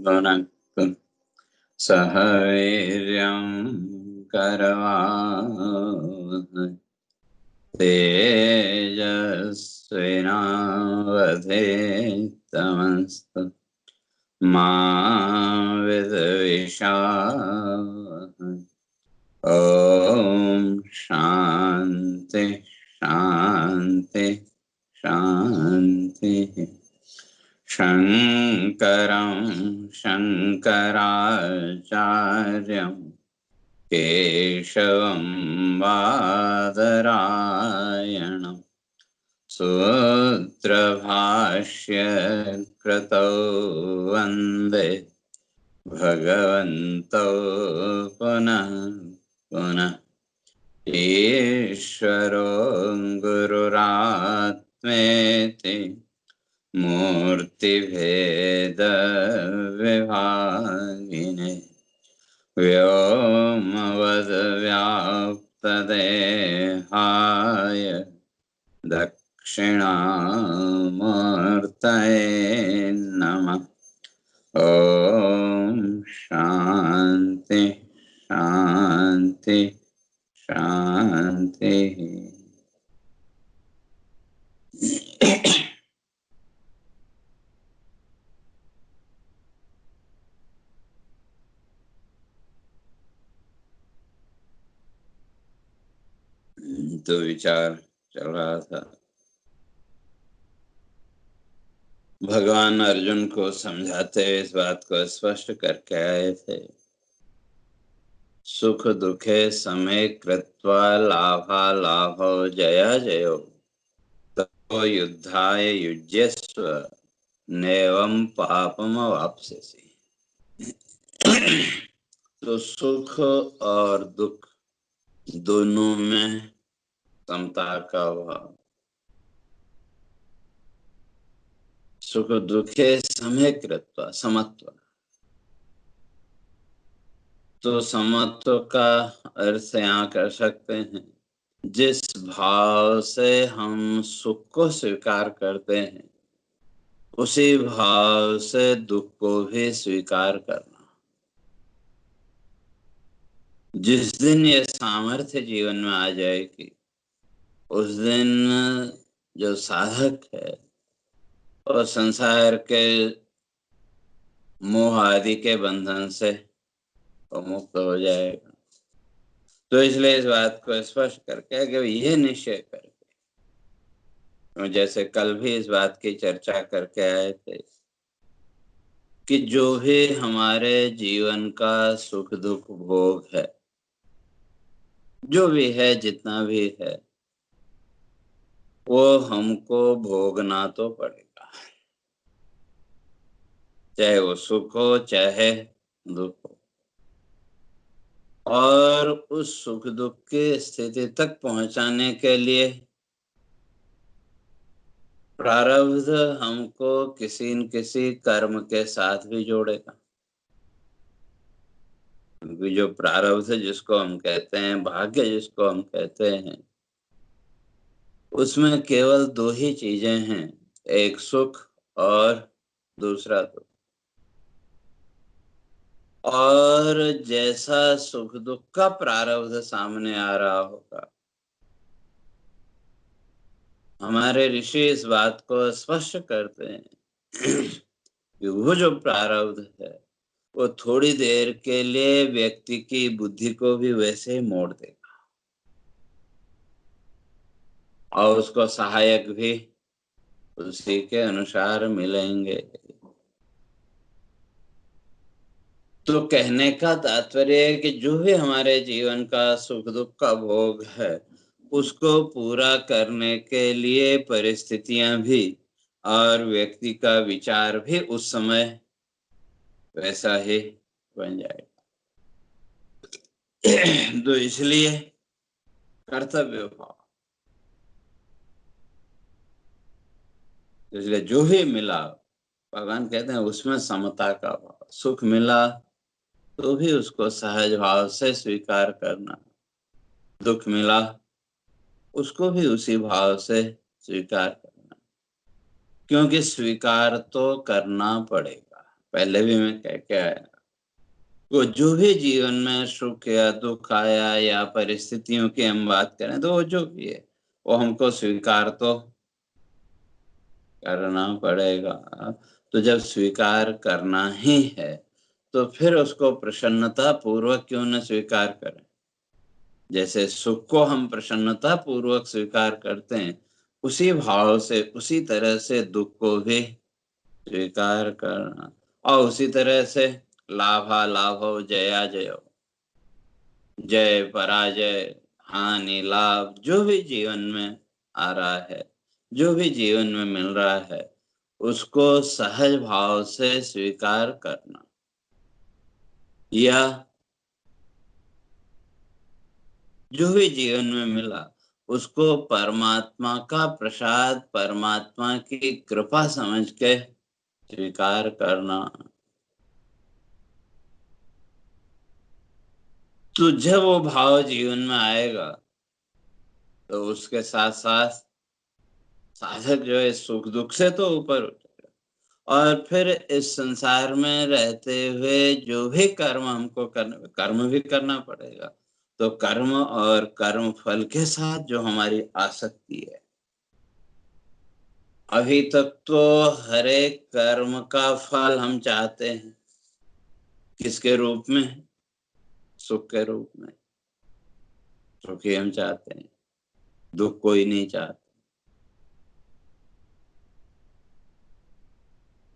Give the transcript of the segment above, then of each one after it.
भुनक्तु सह वीर्यं करवावहै तेजस्विनावधीतमस्तु मा विद्विषावहै। ओम शांति शांति शांति। शंकरं शंकराचार्यं केशवं बादरायणं सूत्रभाष्य कृतौ वन्दे भगवन्तौ पुनः पुनः। ईश्वरो गुरुरात्मेति मूर्तिभेदविभागिने व्योमवद्व्याप्तदेहाय दक्षिणामूर्तये नमः। ओम शांति शांति शांति। तो विचार चल रहा था, भगवान अर्जुन को समझाते हुए इस बात को स्पष्ट करके आए थे, सुख दुखे समे कृत्वा लाभा लाभो जया जयो ततो युद्धाय युज्यस्व नैवं पापम वाप्स्यसि। तो सुख और दुख दोनों में समता का भाव। सुख दुखे समय कृत्वा समत्व। तो समत्व का अर्थ यहाँ कर सकते हैं जिस भाव से हम सुख को स्वीकार करते हैं उसी भाव से दुख को भी स्वीकार करना। जिस दिन ये सामर्थ्य जीवन में आ जाएगी उस दिन जो साधक है और संसार के मोह आदि के बंधन से वो मुक्त हो जाएगा। तो इसलिए इस बात को स्पष्ट करके कि ये निश्चय करके, जैसे कल भी इस बात की चर्चा करके आए थे कि जो भी हमारे जीवन का सुख दुख भोग है, जो भी है जितना भी है, वो हमको भोगना तो पड़ेगा, चाहे वो सुख हो चाहे दुख हो। और उस सुख दुख की स्थिति तक पहुंचाने के लिए प्रारब्ध हमको किसी न किसी कर्म के साथ भी जोड़ेगा। क्योंकि जो प्रारब्ध जिसको हम कहते हैं, भाग्य जिसको हम कहते हैं, उसमें केवल दो ही चीजें हैं, एक सुख और दूसरा दुख। और जैसा सुख दुख का प्रारब्ध सामने आ रहा होगा, हमारे ऋषि इस बात को स्पष्ट करते हैं कि वो जो प्रारब्ध है वो थोड़ी देर के लिए व्यक्ति की बुद्धि को भी वैसे ही मोड़ देगा और उसको सहायक भी उसी के अनुसार मिलेंगे। तो कहने का तात्पर्य है कि जो भी हमारे जीवन का सुख दुख का भोग है उसको पूरा करने के लिए परिस्थितियां भी और व्यक्ति का विचार भी उस समय वैसा ही बन जाएगा। तो इसलिए कर्तव्य भाव, इसलिए जो भी मिला भगवान कहते हैं उसमें समता का भाव। सुख मिला तो भी उसको सहज भाव से स्वीकार करना, दुख मिला उसको भी उसी भाव से स्वीकार करना, क्योंकि स्वीकार तो करना पड़ेगा। पहले भी मैं कह के आया, वो जो भी जीवन में सुख या दुख आया या परिस्थितियों की हम बात करें तो वो जो भी है वो हमको स्वीकार तो करना पड़ेगा। तो जब स्वीकार करना ही है तो फिर उसको प्रसन्नता पूर्वक क्यों न स्वीकार करें। जैसे सुख को हम प्रसन्नता पूर्वक स्वीकार करते हैं, उसी भाव से उसी तरह से दुख को भी स्वीकार करना, और उसी तरह से लाभा लाभो जया जयो, जय पराजय हानि लाभ जो भी जीवन में आ रहा है, जो भी जीवन में मिल रहा है, उसको सहज भाव से स्वीकार करना, या जो भी जीवन में मिला उसको परमात्मा का प्रसाद, परमात्मा की कृपा समझ के स्वीकार करना। तो जब वो भाव जीवन में आएगा तो उसके साथ साथ साधक जो है सुख दुख से तो ऊपर उठेगा, और फिर इस संसार में रहते हुए जो भी कर्म हमको कर्म भी करना पड़ेगा। तो कर्म और कर्म फल के साथ जो हमारी आसक्ति है, अभी तक तो हर एक कर्म का फल हम चाहते हैं, किसके रूप में? सुख के रूप में। सुख ही हम चाहते हैं, दुख कोई नहीं चाहता।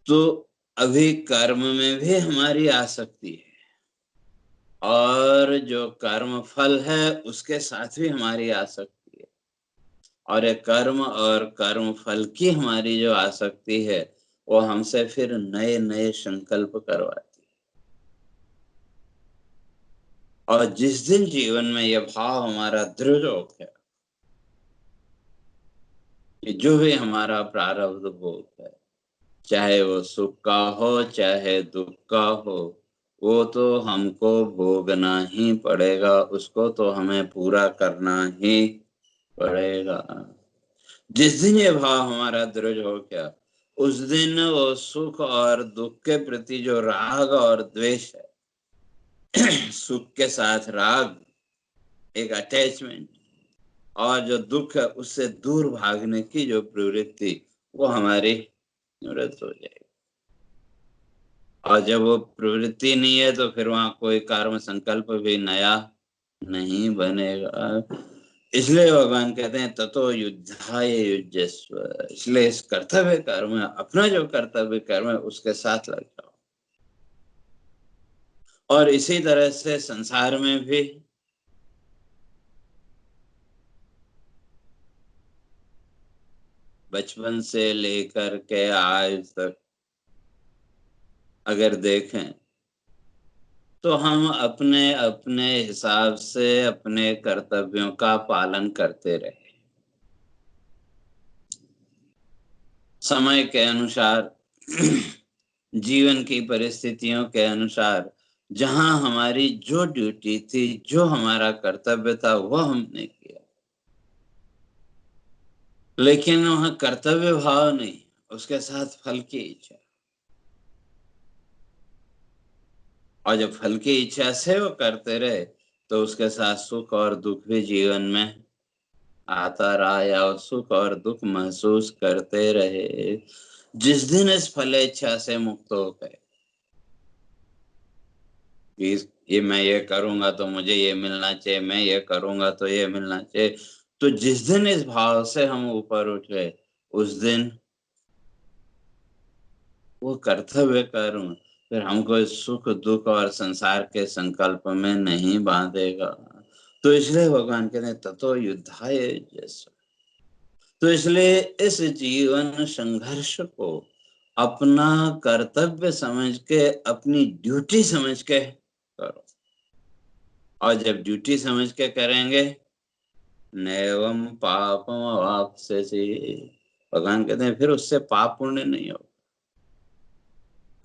तो अभी कर्म में भी हमारी आसक्ति है, और जो कर्म फल है उसके साथ भी हमारी आसक्ति है, और ये कर्म और कर्म फल की हमारी जो आसक्ति है वो हमसे फिर नए नए संकल्प करवाती है। और जिस दिन जीवन में यह भाव हमारा दृढ़ हो गया कि जो भी हमारा प्रारब्ध भोग है, चाहे वो सुख का हो चाहे दुख का हो, वो तो हमको भोगना ही पड़ेगा, उसको तो हमें पूरा करना ही पड़ेगा। जिस दिन ये भाव हमारा दृढ़ हो गया, उस दिन वो सुख और दुख के प्रति जो राग और द्वेष है, सुख के साथ राग, एक अटैचमेंट, और जो दुख है उससे दूर भागने की जो प्रवृत्ति, वो हमारी निवृत्त हो जाएगी। और जब वो प्रवृत्ति नहीं है तो फिर वहां कोई कर्म संकल्प भी नया नहीं बनेगा। इसलिए भगवान कहते हैं ततो युद्धाय युज्यस्व। इसलिए इस कर्तव्य कर्म, अपना जो कर्तव्य कर्म है उसके साथ लग जाओ। और इसी तरह से संसार में भी बचपन से लेकर के आज तक अगर देखें तो हम अपने अपने हिसाब से अपने कर्तव्यों का पालन करते रहे, समय के अनुसार, जीवन की परिस्थितियों के अनुसार, जहां हमारी जो ड्यूटी थी, जो हमारा कर्तव्य था, वह हमने किया। लेकिन वहां कर्तव्य भाव नहीं, उसके साथ फल की इच्छा। और जब फल की इच्छा से वो करते रहे तो उसके साथ सुख और दुख भी जीवन में आता रहा, या सुख और दुख महसूस करते रहे। जिस दिन इस फलेच्छा से मुक्त हो गए, ये मैं ये करूंगा तो मुझे ये मिलना चाहिए, मैं ये करूंगा तो ये मिलना चाहिए, तो जिस दिन इस भाव से हम ऊपर उठ गए, उस दिन वो कर्तव्य कर्म फिर हमको सुख दुख और संसार के संकल्प में नहीं बांधेगा। तो इसलिए भगवान कहते हैं ततो युद्धाय जैसा। तो इसलिए इस जीवन संघर्ष को अपना कर्तव्य समझ के, अपनी ड्यूटी समझ के करो। और जब ड्यूटी समझ के करेंगे, नैवम पापम अवाप्स्यसि, भगवान कहते हैं फिर उससे पाप पुण्य नहीं हो।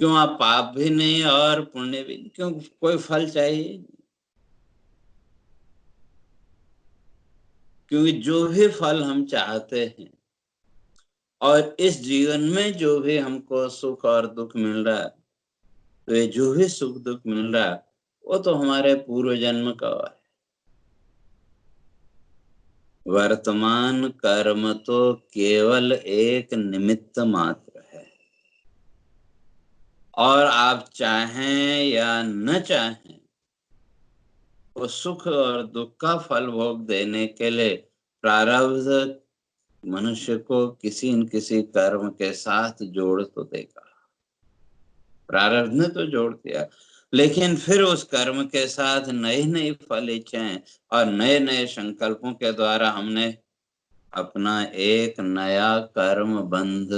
क्यों? आप पाप भी नहीं और पुण्य भी नहीं, क्यों? कोई फल चाहिए, क्योंकि जो भी फल हम चाहते हैं और इस जीवन में जो भी हमको सुख और दुख मिल रहा है, तो ये जो भी सुख दुख मिल रहा है वो तो हमारे पूर्व जन्म का है। वर्तमान कर्म तो केवल एक निमित्त मात्र है, और आप चाहें या न चाहें वो सुख और दुख का फल भोग देने के लिए प्रारब्ध मनुष्य को किसी न किसी कर्म के साथ जोड़ तो देगा। प्रारब्ध ने तो जोड़ दिया, लेकिन फिर उस कर्म के साथ नई नई फल इच्छाएं और नए नए संकल्पों के द्वारा हमने अपना एक नया कर्म बंध,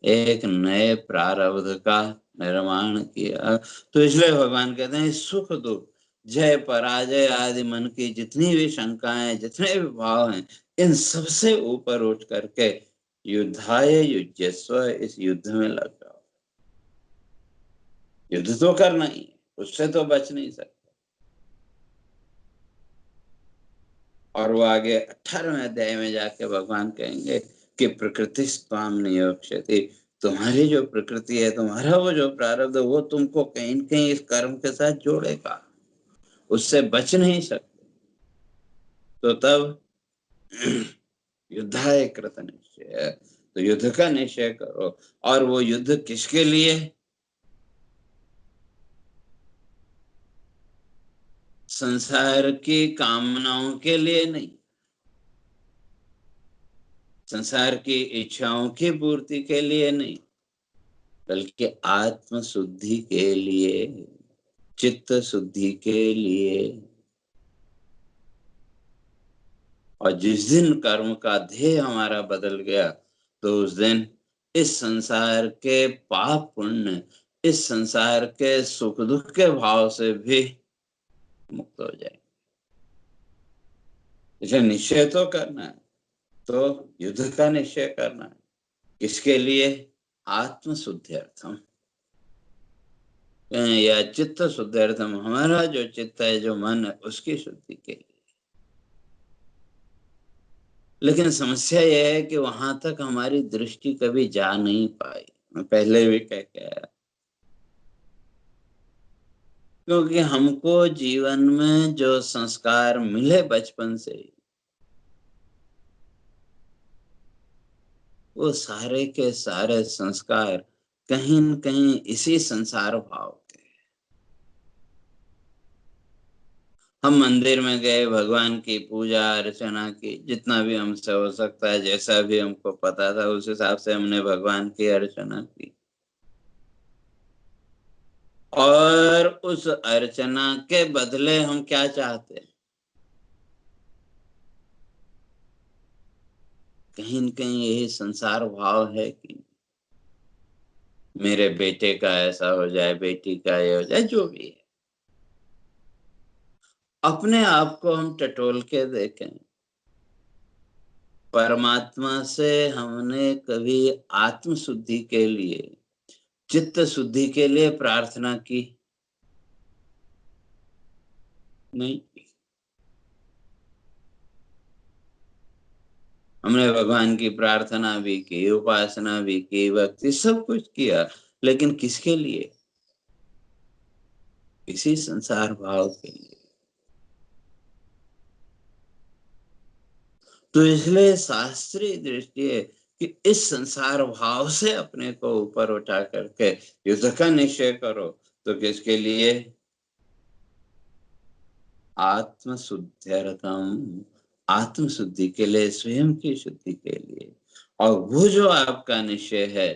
एक नए प्रारब्ध का निर्माण किया। तो इसलिए भगवान कहते हैं सुख दुख जय पराजय आदि मन की जितनी भी शंकाएं, जितने भी भाव हैं, इन सबसे ऊपर उठ करके युद्धाय युज्यस्व, इस युद्ध में लग जाओ। युद्ध तो करना ही है, उससे तो बच नहीं सकते। और वो आगे 18वें अध्याय में जाके भगवान कहेंगे कि प्रकृति स्वाम नियोक्ष्यति, तुम्हारी जो प्रकृति है, तुम्हारा वो जो प्रारब्ध है, वो तुमको कहीं न कहीं इस कर्म के साथ जोड़ेगा, उससे बच नहीं सकते। तो तब युद्धाय कृत निश्चय, तो युद्ध का निश्चय करो। और वो युद्ध किसके लिए? संसार की कामनाओं के लिए नहीं, संसार की इच्छाओं की पूर्ति के लिए नहीं, बल्कि आत्म शुद्धि के लिए, चित्त शुद्धि के लिए। और जिस दिन कर्म का ध्येय हमारा बदल गया, तो उस दिन इस संसार के पाप पुण्य, इस संसार के सुख दुख के भाव से भी मुक्त हो जाए। इसे निश्चय तो करना है, तो युद्ध का निश्चय करना है। किसके लिए? आत्म शुद्ध्यर्थम या चित्त शुद्ध्यर्थम, हमारा जो चित्त है, जो मन है, उसकी शुद्धि के लिए। लेकिन समस्या यह है कि वहां तक हमारी दृष्टि कभी जा नहीं पाई। मैं पहले भी कह के आया, क्योंकि हमको जीवन में जो संस्कार मिले बचपन से, वो सारे के सारे संस्कार कहीं न कहीं इसी संसार भाव के। हम मंदिर में गए, भगवान की पूजा अर्चना की, जितना भी हमसे हो सकता है, जैसा भी हमको पता था, उस हिसाब से हमने भगवान की अर्चना की। और उस अर्चना के बदले हम क्या चाहते हैं? कहीं न कहीं यही संसार भाव है कि मेरे बेटे का ऐसा हो जाए, बेटी का ये हो जाए, जो भी है। अपने आप को हम टटोल के देखें, परमात्मा से हमने कभी आत्म शुद्धि के लिए, चित्त शुद्धि के लिए प्रार्थना की? नहीं। हमने भगवान की प्रार्थना भी की, उपासना भी की, भक्ति सब कुछ किया, लेकिन किसके लिए? इसी संसार भाव के लिए। तो इसलिए शास्त्रीय दृष्टि है कि इस संसार भाव से अपने को ऊपर उठा करके युद्ध का निश्चय करो। तो किसके लिए? आत्म शुद्ध्यर्थम, आत्म शुद्धि के लिए, स्वयं की शुद्धि के लिए। और वो जो आपका निश्चय है,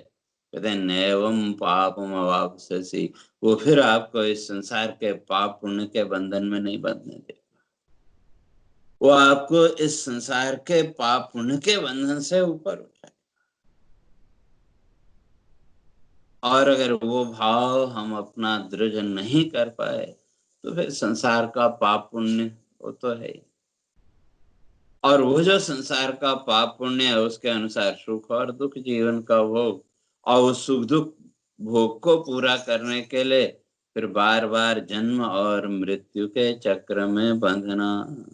कहते हैं नैवम पापम अवाप्स्यसि, वो फिर आपको इस संसार के पाप पुण्य के बंधन में नहीं बंधने देगा। वो आपको इस संसार के पाप पुण्य के बंधन से ऊपर उठाए। और अगर वो भाव हम अपना दृढ़ नहीं कर पाए, तो फिर संसार का पाप पुण्य वो तो है ही। और वो जो संसार का पाप पुण्य है, उसके अनुसार सुख और दुख जीवन का भोग, और उस सुख दुख भोग को पूरा करने के लिए फिर बार बार जन्म और मृत्यु के चक्र में बंधना।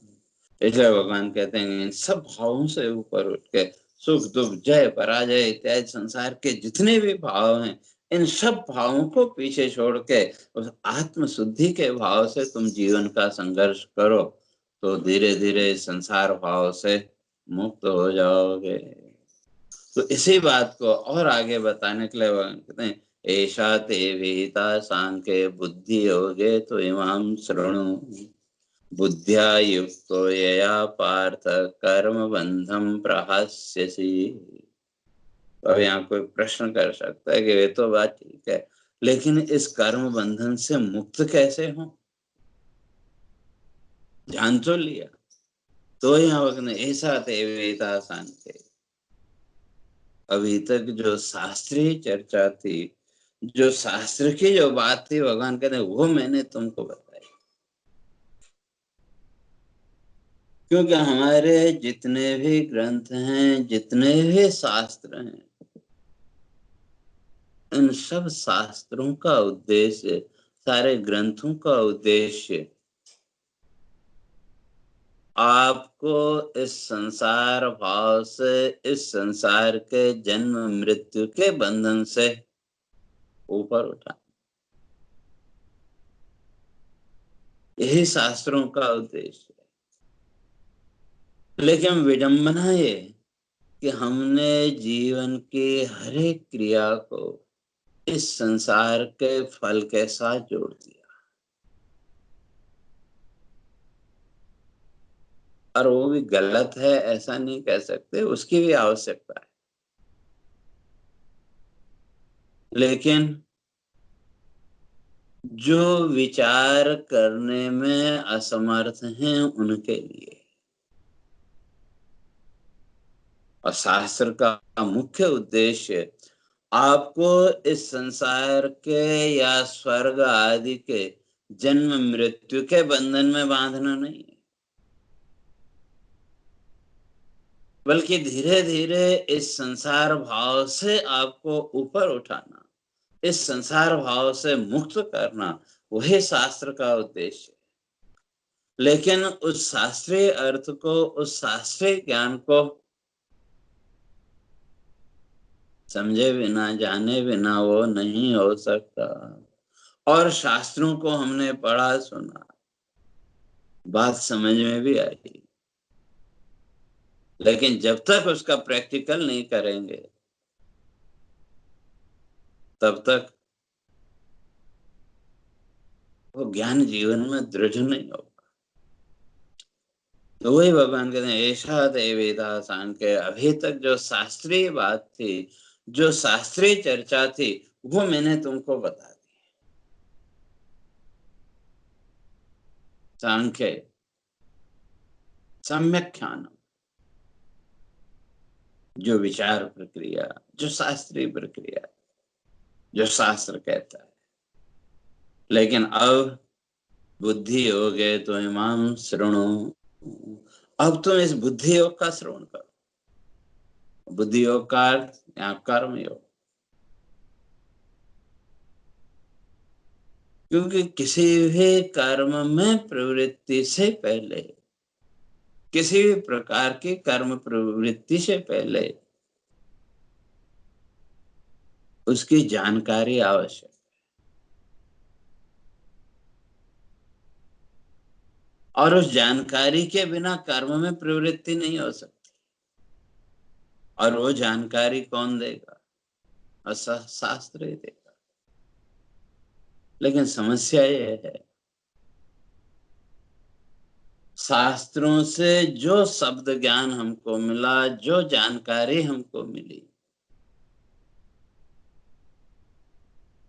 इसलिए भगवान कहते हैं इन सब भावों से ऊपर उठ के सुख दुख जय पराजय इत्यादि संसार के जितने भी भाव हैं, इन सब भावों को पीछे छोड़ के उस आत्म शुद्धि के भाव से तुम जीवन का संघर्ष करो, तो धीरे धीरे संसार भाव से मुक्त हो जाओगे। तो इसी बात को और आगे बताने के लिए भगवान कहते हैं, ऐसा ते विहिता सांख्ये बुद्धि योगे तो इमाम शृणु बुद्ध्या युक्तो यया पार्थ कर्म बंधम प्रहास्यसि। अब यहाँ कोई प्रश्न कर सकता है कि वे तो बात ठीक है, लेकिन इस कर्म बंधन से मुक्त कैसे हो? जान तो लिया। तो यहाँ वक्त ऐसा ते वेदा सांख्य, अभी तक जो शास्त्रीय चर्चा थी, जो शास्त्र की जो बात थी, भगवान कहते हैं वो मैंने तुमको बताई। क्योंकि हमारे जितने भी ग्रंथ हैं, जितने भी शास्त्र हैं, इन सब शास्त्रों का उद्देश्य, सारे ग्रंथों का उद्देश्य आपको इस संसार भाव से, इस संसार के जन्म मृत्यु के बंधन से ऊपर उठा, यही शास्त्रों का उद्देश्य है। लेकिन विडंबना ये कि हमने जीवन की हर एक क्रिया को इस संसार के फल के साथ जोड़ दिया, और वो भी गलत है ऐसा नहीं कह सकते, उसकी भी आवश्यकता है। लेकिन जो विचार करने में असमर्थ हैं उनके लिए, और शास्त्र का मुख्य उद्देश्य आपको इस संसार के या स्वर्ग आदि के जन्म मृत्यु के बंधन में बांधना नहीं है, बल्कि धीरे धीरे इस संसार भाव से आपको ऊपर उठाना, इस संसार भाव से मुक्त करना, वही शास्त्र का उद्देश्य है। लेकिन उस शास्त्रीय अर्थ को, उस शास्त्रीय ज्ञान को समझे बिना, जाने बिना वो नहीं हो सकता। और शास्त्रों को हमने पढ़ा सुना, बात समझ में भी आई, लेकिन जब तक उसका प्रैक्टिकल नहीं करेंगे तब तक वो ज्ञान जीवन में दृढ़ नहीं होगा। तो वही भगवान कहते हैं, ऐसा वेदा सांख्य, अभी तक जो शास्त्रीय बात थी, जो शास्त्रीय चर्चा थी, वो मैंने तुमको बता दी। सांख्य सम्यक ज्ञान, जो विचार प्रक्रिया, जो शास्त्रीय प्रक्रिया, जो शास्त्र कहता है। लेकिन अब बुद्धि हो गए तो इमाम श्रृणु, अब तुम इस बुद्धि योग का श्रवण करो। बुद्धि योग का अर्थ यहाँ कर्म योग, क्योंकि किसी भी कर्म में प्रवृत्ति से पहले, किसी भी प्रकार की कर्म प्रवृत्ति से पहले उसकी जानकारी आवश्यक, और उस जानकारी के बिना कर्म में प्रवृत्ति नहीं हो सकती। और वो जानकारी कौन देगा? शास्त्र ही देगा। लेकिन समस्या ये है, शास्त्रों से जो शब्द ज्ञान हमको मिला, जो जानकारी हमको मिली,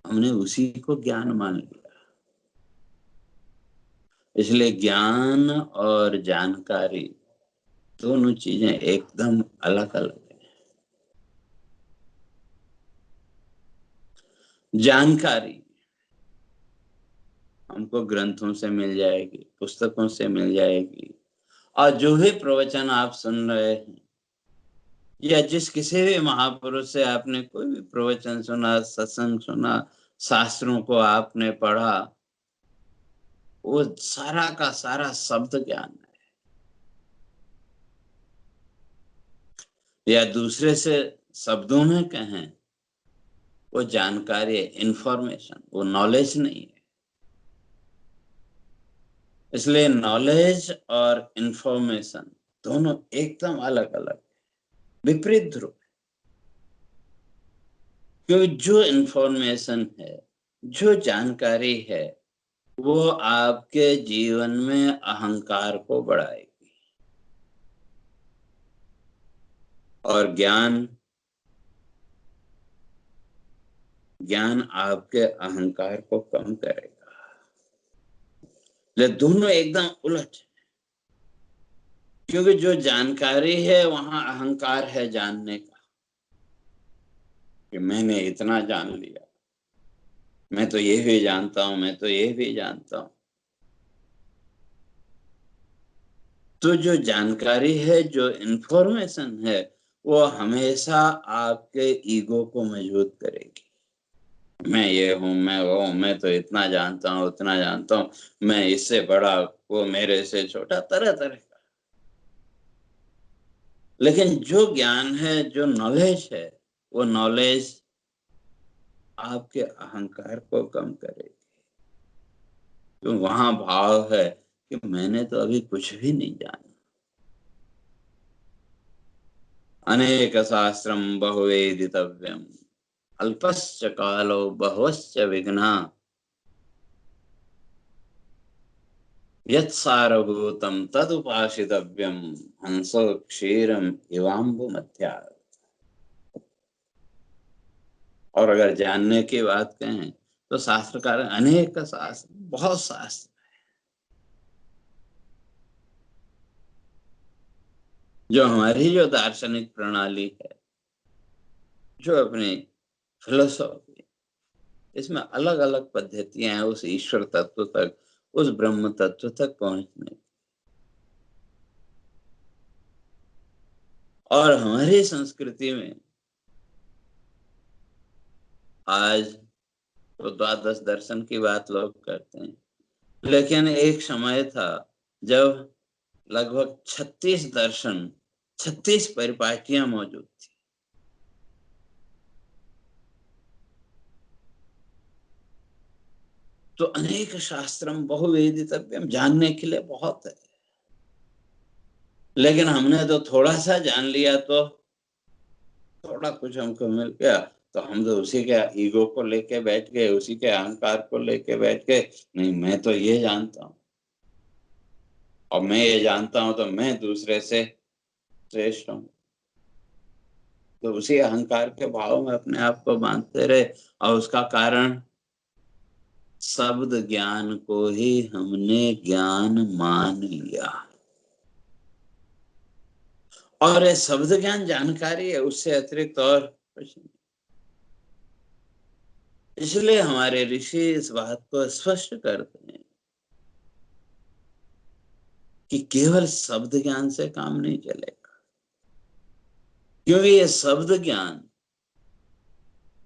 हमने उसी को ज्ञान मान लिया। इसलिए ज्ञान और जानकारी दोनों चीजें एकदम अलग अलग है। जानकारी हमको ग्रंथों से मिल जाएगी, पुस्तकों से मिल जाएगी, और जो भी प्रवचन आप सुन रहे हैं, या जिस किसी भी महापुरुष से आपने कोई भी प्रवचन सुना, सत्संग सुना, शास्त्रों को आपने पढ़ा, वो सारा का सारा शब्द ज्ञान है। या दूसरे से शब्दों में कहें, वो जानकारी है, इंफॉर्मेशन, वो नॉलेज नहीं है। इसलिए नॉलेज और इंफॉर्मेशन दोनों एकदम अलग अलग, विपरीत ध्रुव। क्योंकि जो इंफॉर्मेशन है, जो जानकारी है, वो आपके जीवन में अहंकार को बढ़ाएगी, और ज्ञान आपके अहंकार को कम करेगा। लेकिन दोनों एकदम उलट है। क्योंकि जो जानकारी है वहां अहंकार है जानने का, कि मैंने इतना जान लिया, मैं तो ये भी जानता हूं, मैं तो ये भी जानता हूं। तो जो जानकारी है, जो इंफॉर्मेशन है, वो हमेशा आपके ईगो को मजबूत करेगी। मैं ये हूँ, मैं वो हूँ, मैं तो इतना जानता हूँ, उतना जानता हूँ, मैं इससे बड़ा, वो मेरे से छोटा, तरह तरह का। लेकिन जो ज्ञान है, जो नॉलेज है, वो नॉलेज आपके अहंकार को कम करेगी। तो वहां भाव है कि मैंने तो अभी कुछ भी नहीं जाना। अनेक शास्त्रम बहुवेदितव्यम, अल्पश्च कालो बहवश्च विघ्ना, यत्सारभूतं तदुपासितव्यम, हंसो क्षीरम इवाम्बुमध्या। और अगर जानने की बात कहें तो शास्त्रकार अनेक शास्त्र, बहुत शास्त्र, जो हमारी जो दार्शनिक प्रणाली है, जो अपनी फिलोसॉफी, इसमें अलग अलग पद्धतियां हैं उस ईश्वर तत्व तक, उस ब्रह्म तत्व तक पहुंचने की। और हमारी संस्कृति में आज तो द्वादश दर्शन की बात लोग करते हैं, लेकिन एक समय था जब लगभग 36 दर्शन, 36 परिपाटियां मौजूद थी। तो अनेक शास्त्रम बहुवेदितव्यम, जानने के लिए बहुत है। लेकिन हमने तो थोड़ा सा जान लिया, तो थोड़ा कुछ हमको मिल गया, तो हम तो उसी के ईगो को लेके बैठ गए, उसी के अहंकार को लेके बैठ गए। नहीं, मैं तो ये जानता हूँ, और मैं ये जानता हूँ तो मैं दूसरे से श्रेष्ठ हूँ। तो उसी अहंकार के भाव में अपने आप को बांधते रहे, और उसका कारण शब्द ज्ञान को ही हमने ज्ञान मान लिया। और ये शब्द ज्ञान जानकारी है, उससे अतिरिक्त और कुछ नहीं। इसलिए हमारे ऋषि इस बात को स्पष्ट करते हैं कि केवल शब्द ज्ञान से काम नहीं चलेगा। क्योंकि ये शब्द ज्ञान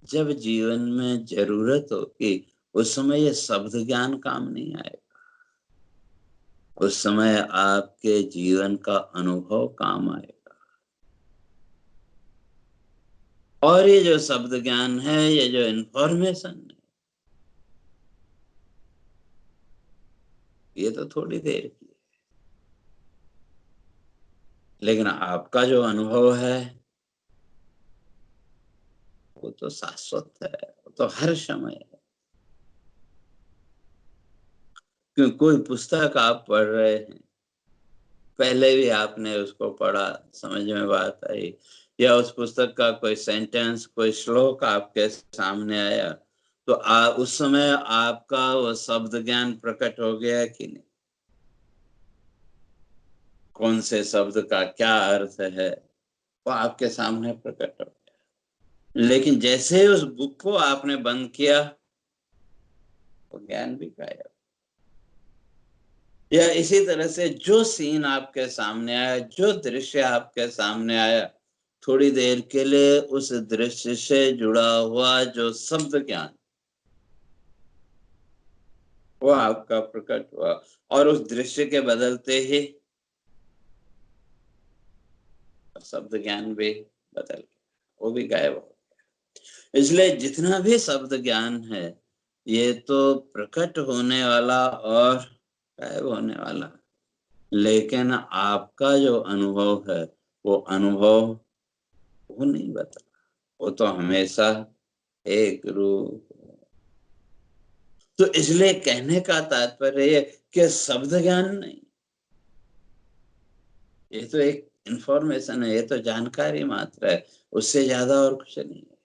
जब जीवन में जरूरत होगी, उस समय ये शब्द ज्ञान काम नहीं आएगा। उस समय आपके जीवन का अनुभव काम आएगा। और ये जो शब्द ज्ञान है, ये जो इंफॉर्मेशन है, ये तो थोड़ी देर की है। लेकिन आपका जो अनुभव है, वो तो शाश्वत है, वो तो हर समय है। क्योंकि कोई पुस्तक आप पढ़ रहे हैं, पहले भी आपने उसको पढ़ा, समझ में बात आई, या उस पुस्तक का कोई सेंटेंस, कोई श्लोक आपके सामने आया, तो उस समय आपका वो शब्द ज्ञान प्रकट हो गया कि नहीं? कौन से शब्द का क्या अर्थ है, वो आपके सामने प्रकट हो गया। लेकिन जैसे उस बुक को आपने बंद किया, वो ज्ञान भी गायब। या इसी तरह से जो सीन आपके सामने आया, जो दृश्य आपके सामने आया, थोड़ी देर के लिए उस दृश्य से जुड़ा हुआ जो शब्द ज्ञान, वो आपका प्रकट हुआ, और उस दृश्य के बदलते ही शब्द ज्ञान भी बदल गया, वो भी गायब हो गया। इसलिए जितना भी शब्द ज्ञान है ये तो प्रकट होने वाला और गायब होने वाला, लेकिन आपका जो अनुभव है वो अनुभव वो नहीं बता, वो तो हमेशा एक रूप। तो इसलिए कहने का तात्पर्य है कि शब्द ज्ञान नहीं, ये तो एक इंफॉर्मेशन है, ये तो जानकारी मात्र है, उससे ज्यादा और कुछ नहीं है।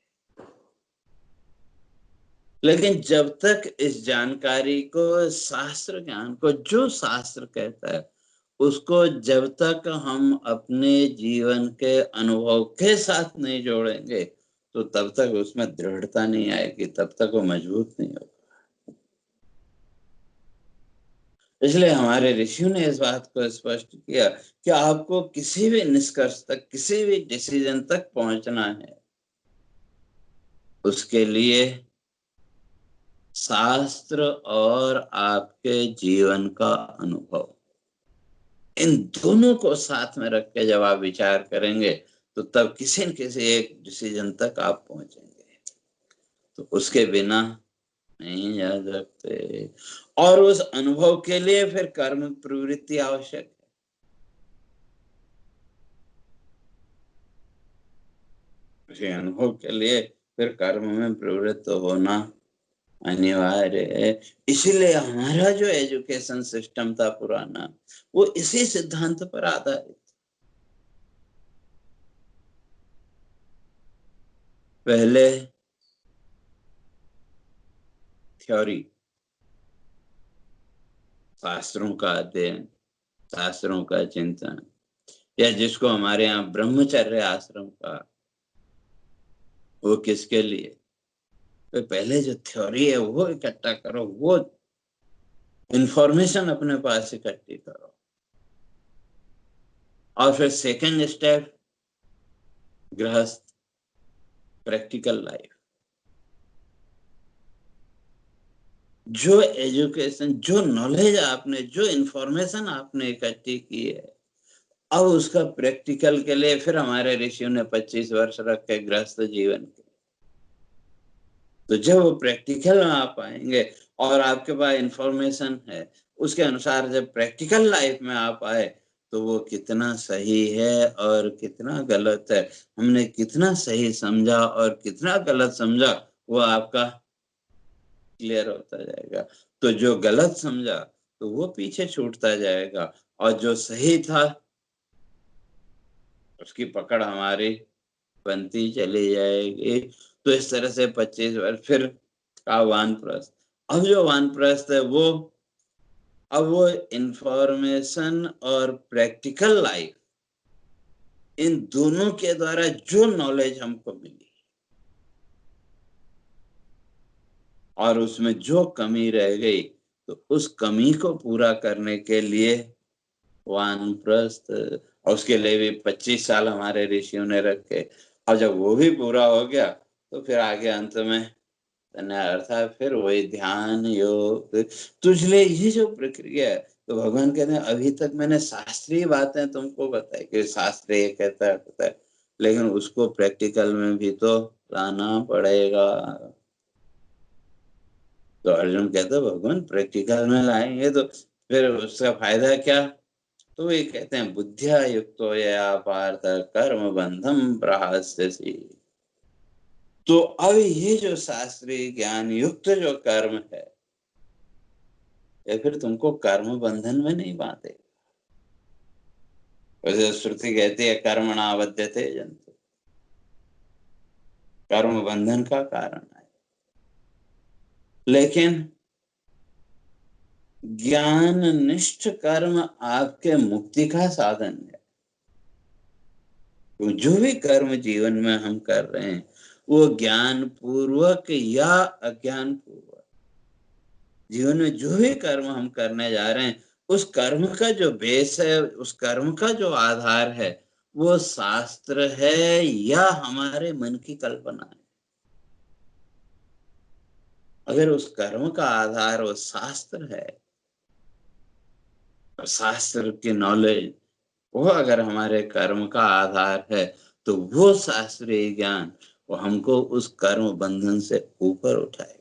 लेकिन जब तक इस जानकारी को, शास्त्र ज्ञान को, जो शास्त्र कहता है उसको जब तक हम अपने जीवन के अनुभव के साथ नहीं जोड़ेंगे तो तब तक उसमें दृढ़ता नहीं आएगी, तब तक वो मजबूत नहीं होगा। इसलिए हमारे ऋषियों ने इस बात को स्पष्ट किया कि आपको किसी भी निष्कर्ष तक, किसी भी डिसीजन तक पहुंचना है, उसके लिए शास्त्र और आपके जीवन का अनुभव, इन दोनों को साथ में रख के जब आप विचार करेंगे तो तब किसी न किसी एक डिसीजन तक आप पहुंचेंगे। तो उसके बिना नहीं जा सकते। और उस अनुभव के लिए फिर कर्म प्रवृत्ति आवश्यक है। उसी अनुभव के लिए फिर कर्म में प्रवृत्त होना अनिवार्य है। इसीलिए हमारा जो एजुकेशन सिस्टम था पुराना, वो इसी सिद्धांत पर आधारित। पहले थ्योरी, शास्त्रों का अध्ययन, शास्त्रों का चिंतन, या जिसको हमारे यहाँ ब्रह्मचर्य आश्रम का, वो किसके लिए? तो पहले जो थ्योरी है वो इकट्ठा करो, वो इंफॉर्मेशन अपने पास इकट्ठी करो, और फिर सेकंड स्टेप गृहस्थ, प्रैक्टिकल लाइफ। जो एजुकेशन, जो नॉलेज आपने, जो इंफॉर्मेशन आपने इकट्ठी की है, अब उसका प्रैक्टिकल के लिए फिर हमारे ऋषियों ने 25 वर्ष रखे गृहस्थ जीवन के। तो जब वो प्रैक्टिकल में आप आएंगे और आपके पास इंफॉर्मेशन है, उसके अनुसार जब प्रैक्टिकल लाइफ में आप आए तो वो कितना सही है और कितना गलत है, हमने कितना सही समझा और कितना गलत समझा, वो आपका क्लियर होता जाएगा। तो जो गलत समझा तो वो पीछे छूटता जाएगा, और जो सही था उसकी पकड़ हमारी बनती चली जाएगी। तो इस तरह से 25 वर्ष फिर का वानप्रस्थ। अब जो वानप्रस्थ है वो, अब वो इंफॉर्मेशन और प्रैक्टिकल लाइफ, इन दोनों के द्वारा जो नॉलेज हमको मिली और उसमें जो कमी रह गई, तो उस कमी को पूरा करने के लिए वानप्रस्थ, और उसके लिए भी 25 साल हमारे ऋषियों ने रखे। और जब वो भी पूरा हो गया तो फिर आगे अंत में अर्थात फिर वही ध्यान योग। तो इसलिए ये जो प्रक्रिया है, तो भगवान कहते हैं अभी तक मैंने शास्त्रीय बातें तुमको बताई कि शास्त्र ये कहता है, लेकिन उसको प्रैक्टिकल में भी तो लाना पड़ेगा। तो अर्जुन कहता है भगवान प्रैक्टिकल में लाएंगे तो फिर उसका फायदा क्या? तो ये कहते हैं बुद्धिया युक्तो यया पार्थ कर्म बंधम प्रहास्यसि। तो अब ये जो शास्त्रीय ज्ञान युक्त जो कर्म है, ये फिर तुमको कर्म बंधन में नहीं बांधे। वैसे श्रुति कहती है कर्मणा बध्यते जंतु, कर्म बंधन का कारण है। लेकिन ज्ञान निष्ठ कर्म आपके मुक्ति का साधन है। तो जो भी कर्म जीवन में हम कर रहे हैं वो ज्ञान पूर्वक या अज्ञान पूर्वक, जीवन में जो भी कर्म हम करने जा रहे हैं उस कर्म का जो बेस है, उस कर्म का जो आधार है, वो शास्त्र है या हमारे मन की कल्पना है। अगर उस कर्म का आधार वो शास्त्र है और शास्त्र की नॉलेज वो अगर हमारे कर्म का आधार है, तो वो शास्त्रीय ज्ञान, वो हमको उस कर्म बंधन से ऊपर उठाएगा।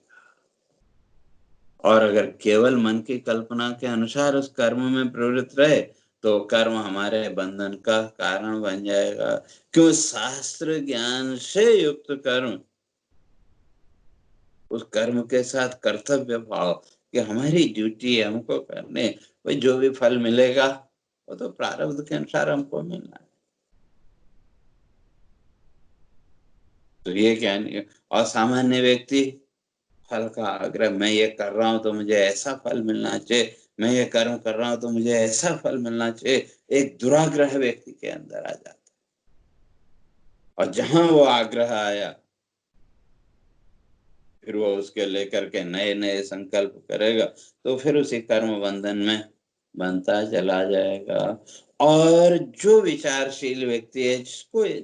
और अगर केवल मन की कल्पना के अनुसार उस कर्म में प्रवृत्त रहे तो कर्म हमारे बंधन का कारण बन जाएगा। क्यों? शास्त्र ज्ञान से युक्त कर्म, उस कर्म के साथ कर्तव्य भाव कि हमारी ड्यूटी है, हमको करने, भाई जो भी फल मिलेगा वो तो प्रारब्ध के अनुसार हमको मिलना है। तो ये क्या नहीं। और सामान्य व्यक्ति फल का आग्रह, मैं ये कर रहा हूँ तो मुझे ऐसा फल मिलना चाहिए, मैं ये कर्म कर रहा हूँ तो मुझे ऐसा फल मिलना चाहिए, एक दुराग्रह व्यक्ति के अंदर आ जाता है। और जहां वो आग्रह आया फिर वो उसके लेकर के नए नए संकल्प करेगा, तो फिर उसी कर्म बंधन में बनता चला जाएगा। और जो विचारशील व्यक्ति है,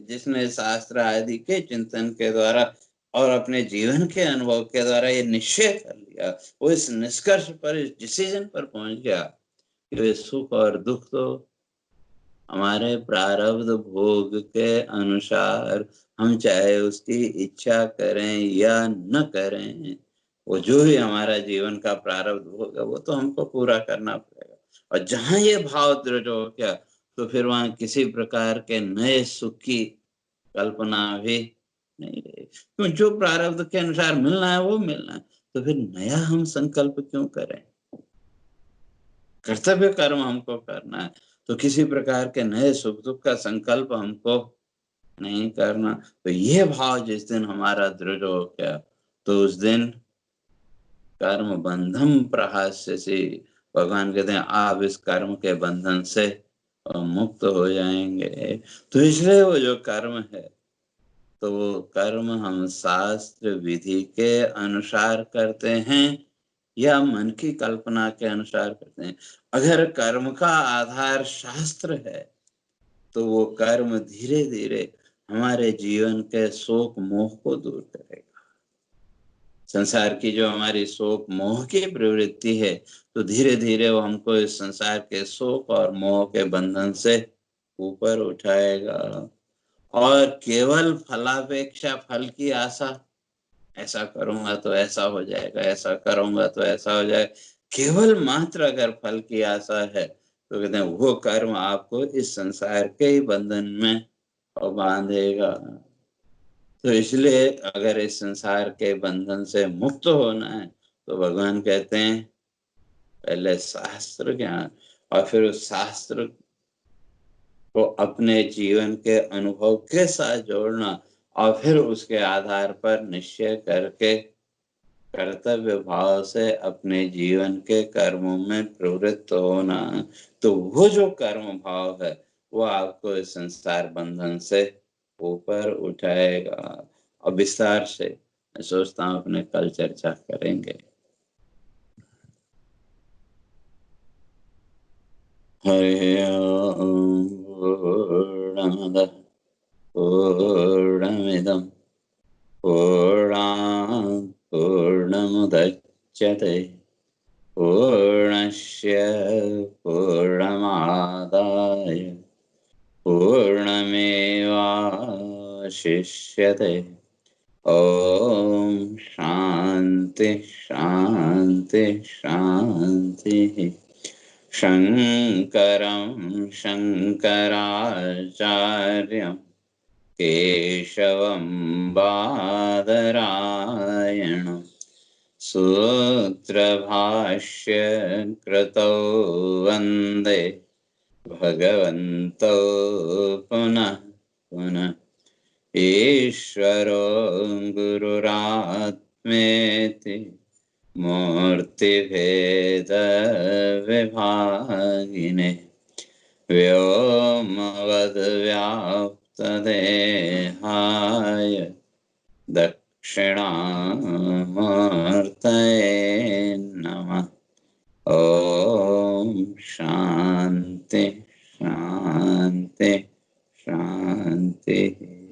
जिसने शास्त्र आदि के चिंतन के द्वारा और अपने जीवन के अनुभव के द्वारा ये निश्चय कर लिया, वो इस निष्कर्ष पर, इस डिसीजन पर पहुंच गया कि वे सुख और दुख तो हमारे प्रारब्ध भोग के अनुसार, हम चाहे उसकी इच्छा करें या न करें, वो जो भी हमारा जीवन का प्रारब्ध भोग है वो तो हमको पूरा करना पड़ेगा। और जहाँ ये भाव दृढ़ हो गया तो फिर वहाँ किसी प्रकार के नए सुख की कल्पना भी नहीं रही। क्यों? जो प्रारब्ध के अनुसार मिलना है वो मिलना है, तो फिर नया हम संकल्प क्यों करें? कर्तव्य कर्म हमको करना है, तो किसी प्रकार के नए सुख दुख का संकल्प हमको नहीं करना। तो ये भाव जिस दिन हमारा दृढ़ हो गया तो उस दिन कर्म बंधम प्रहास्यसि, भगवान कहते हैं आप इस कर्म के बंधन से मुक्त हो जाएंगे। तो इसलिए वो जो कर्म है तो वो कर्म हम शास्त्र विधि के अनुसार करते हैं या मन की कल्पना के अनुसार करते हैं। अगर कर्म का आधार शास्त्र है तो वो कर्म धीरे धीरे हमारे जीवन के शोक मोह को दूर करेगा। संसार की जो हमारी शोक मोह की प्रवृत्ति है तो धीरे धीरे वो हमको इस संसार के शोक और मोह के बंधन से ऊपर उठाएगा। और केवल फलापेक्षा, फल की आशा, ऐसा करूंगा तो ऐसा हो जाएगा, ऐसा करूंगा तो ऐसा हो जाएगा, केवल मात्र अगर फल की आशा है तो कहते हैं वो कर्म आपको इस संसार के ही बंधन में बांधेगा। तो इसलिए अगर इस संसार के बंधन से मुक्त होना है तो भगवान कहते हैं पहले शास्त्र ज्ञान और फिर उस शास्त्र को अपने जीवन के अनुभव के साथ जोड़ना और फिर उसके आधार पर निश्चय करके कर्तव्य भाव से अपने जीवन के कर्मों में प्रवृत्त होना। तो वो जो कर्म भाव है वो आपको इस संसार बंधन से ऊपर उठाएगा। और विस्तार से मैं सोचता हूँ अपने कल चर्चा करेंगे। हरि ओम। पूर्णमदः पूर्णमिदं पूर्णात् पूर्णमुदच्यते पूर्णस्य पूर्णमादाय पूर्णमेवावशिष्यते। ओम शांति शांति शांति। शंकरं शंकराचार्यं केशवं बादरायणं सूत्रभाष्य कृतौ वन्दे भगवन्तौ पुनः पुनः। ईश्वरो गुरुरात्मेति मूर्तिभेदविभागिने व्योमवद्व्याप्तदेहाय दक्षिणामूर्तये नमः। ओम शांति शांति शांति।